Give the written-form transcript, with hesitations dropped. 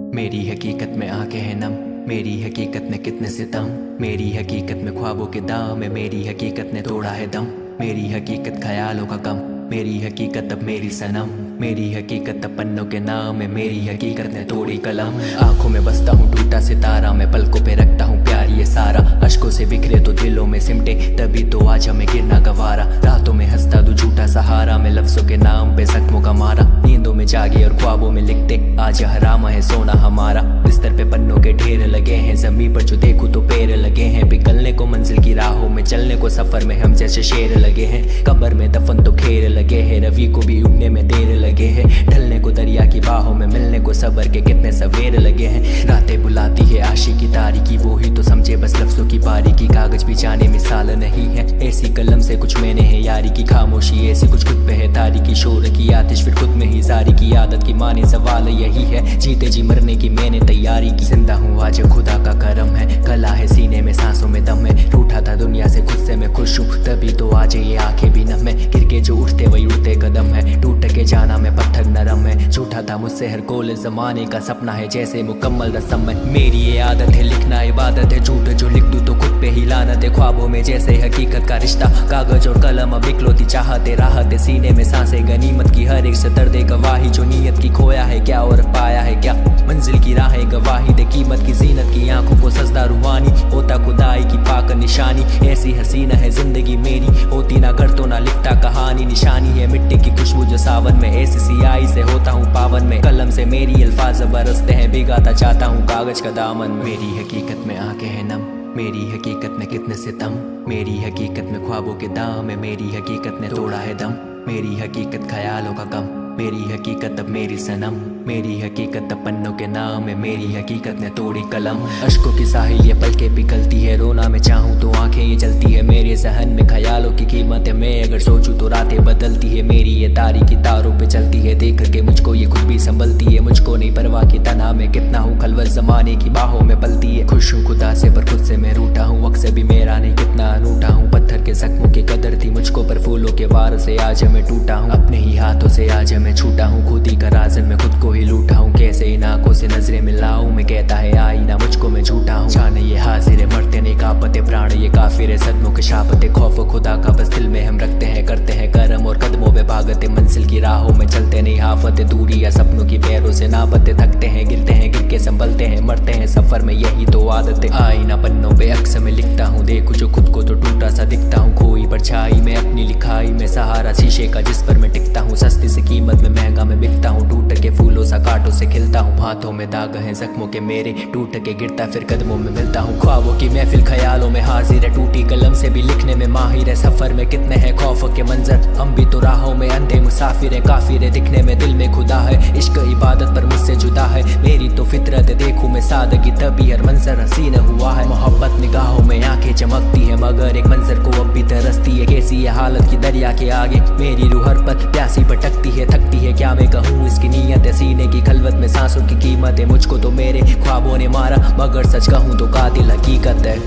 मेरी हकीकत में आंखें हैं नम, मेरी हकीकत में कितने सितम, मेरी हकीकत में ख्वाबों के दाम है, मेरी हकीकत ने तोड़ा है दम, मेरी हकीकत ख्यालों का कम, मेरी हकीकत अब मेरी सनम, मेरी हकीकत अब पन्नों के नाम है, मेरी हकीकत ने तोड़ी कलम। आंखों में बसता हूँ टूटा सितारा, मैं पलकों पे रखता हूँ प्यार ये सारा, अश्कों से बिखरे तो दिलों में सिमटे, तभी तो आज हमें गिरना गवारा, रातों में हंसता दू झूठा सहारा, मैं लफ्जों के नाम पे जख्मों का मारा, नींदों में जागे और ख्वाबों में लिखते, आज हराम है सोना हमारा, बिस्तर पे पन्नों के ढेर लगे हैं, जमीन पर जो देखूं तो पैर लगे हैं, पिघलने को मंजिल की राहों में, चलने को सफर में हम जैसे शेर लगे हैं, कब्र में दफन तो खेर लगे हैं, रवि को भी उगने में देर लगे हैं, ढलने को दरिया की बाहों में, मिलने को सबर के कितने सवेर लगे हैं, रातें बुलाती है आशिकी की तारीकी, वो ही तो समझे बस लफ्जों की बारीकी, कागज भी जाने मिसाल नहीं है, ऐसी कलम से कुछ मैंने है यारी की, खामोशी ऐसी कुछ खुद पे है तारीकी, शोर की आतिश फिर खुद में ही जारी की आदत की माने, सवाल यही है जीते जी मरने की मैंने तैयारी की, जिंदा हूँ आज खुदा का करम है, कला है सीने में सांसों में दम है, रूठा था दुनिया से खुद से मैं खुश हूँ, तभी तो आज ये आंखें भी नम है, गिर के जो उठते वही उड़ते कदम है, टूट के जाना मैं पत्थर नरम है, झूठा था मुझसे हर कोल जमाने का सपना है जैसे मुकम्मल रस्म है, मेरी ये आदत है लिखना इबादत है, झूठ जो लिख दूं तो खुद पे ही लानत है, ख्वाबों में जैसे हकीकत का रिश्ता, कागज और कलम अब इकलौती चाहते, राहत है सीने में सांसें गनीमत की, हर एक सतर दे गवाही जो नीयत की, खोया है क्या और पाया है क्या, मंजिल की राहें गवाही दे कीमत की, जीनत की आंखों को सजदा रूहानी, होता खुदाई की पाक निशानी, ऐसी हसीना है जिंदगी मेरी, होती ना कर तो ना लिखता कहानी, निशानी है मिट्टी की खुशबू जो सावन में, ऐसी सियाही से होता हूँ पावन में, कलम से मेरी अल्फाज बरसते हैं, भिगाता चाहता हूँ कागज का दामन, मेरी हकीकत में आंखें हैं नम, मेरी हकीकत में कितने सितम, मेरी हकीकत में ख्वाबों के दाम है, मेरी हकीकत ने तोड़ा है दम, मेरी हकीकत ख्यालों का कम, मेरी हकीकत अब मेरी सनम, मेरी हकीकत अब पन्नों के नाम है, मेरी हकीकत ने तोड़ी कलम। अश्कों की साहिल ये पलके पिघलती है, रोना मैं चाहूँ तो आंखें ये जलती है, मेरे जहन में ख्यालों की कीमत है, मैं अगर सोचूं तो रातें बदलती है, मेरी ये तारीकी तारों पे चलती है, देख के मुझको ये खुद भी संभलती है, मुझको नहीं परवाह की तन्हा में कितना हूँ खलवत, जमाने की बाहों में पलती है, खुश हूँ खुदा से पर खुद से मैं रूठा हूँ, वक्त से भी मेरा नहीं कितना अनूठा हूँ, पत्थर के जख्मों की कदर थी मुझको पर फूलों के वार से आज मैं टूटा हूँ, अपने ही हाथों से आज मैं छूटा हूँ, खुद ही का राज़न मैं खुद को ही लूटा हूँ, कैसे इन आंखों से नजरें मिलाऊं, मैं कहता है आईना मुझको मैं झूठा हूँ, जाने ये हाजिर है मरते नहीं कापते प्राण, ये काफिर है सदमों के शापते, खौफ खुदा का बस दिल में हम रखते हैं, करते हैं करम और कदमों पे भागते, मंजिल की राहों में चलते नहीं हाफते, दूरी या सपनों की पैरों से नापते, थकते हैं गिरते हैं गिर के संभलते हैं, मरते हैं सफर में यही तो आदत है, आईना पन्नों पे अक्सर में लिखता हूँ, देखूं जो खुद को तो टूटा सा दिखता हूँ, खोई परछाई में अपनी लिखाई में, सहारा शीशे का जिस पर मैं टिकता हूँ, सस्ती सी कीमत में महंगा मैं बिकता हूँ, टूट के फूलों सा कांटों से खिलता हूँ, हाथों में दाग हैं जख्मों के मेरे, टूट के गिरता फिर कदमों में मिलता हूँ, ख्वाबों की महफिल ख्यालों में हाजिर है, टूटी कलम से भी लिखने में माहिर है, सफर में कितने हैं खौफ के मंजर, हम भी तो राहों में अंधे मुसाफिर है, काफिर है दिखने में दिल में खुदा है, इश्क इबादत पर मुझसे जुदा है, मेरी तो फितरत देखूं मैं सादगी, तभी हर मंजर हसीन हुआ है, मोहब्बत निगाहों में आंखें चमकती है, मगर एक मंजर को अब भी तरसती है, कैसी है हालत की दरिया के आगे, मेरी रूह हर पल प्यासी भटकती है, थकती है क्या मैं कहूँ, इसकी नीयत है सीने की खलवत में सांसों की कीमत है, मुझको तो मेरे ख्वाबों ने मारा, मगर सच कहूँ तो कातिल हकीकत है।